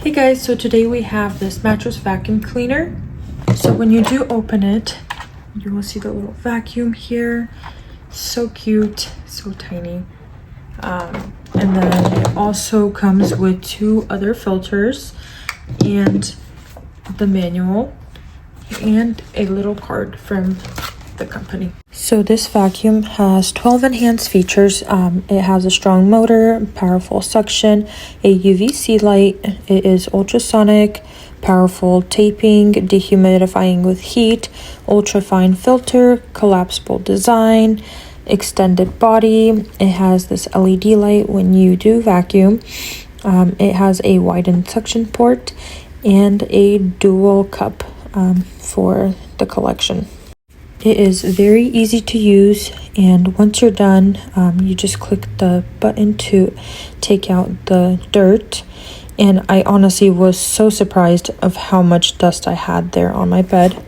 Hey guys, so today we have this mattress vacuum cleaner. So when you do open it, you will see the little vacuum here. So cute, so tiny. And then it also comes with two other filters and the manual and a little card from the company. So this vacuum has 12 enhanced features. It has a strong motor, powerful suction, a UVC light. It is ultrasonic, powerful taping, dehumidifying with heat, ultra fine filter, collapsible design, extended body. It has this LED light when you do vacuum. It has a widened suction port and a dual cup for the collection. It is very easy to use, and once you're done, you just click the button to take out the dirt. And I honestly was so surprised of how much dust I had there on my bed.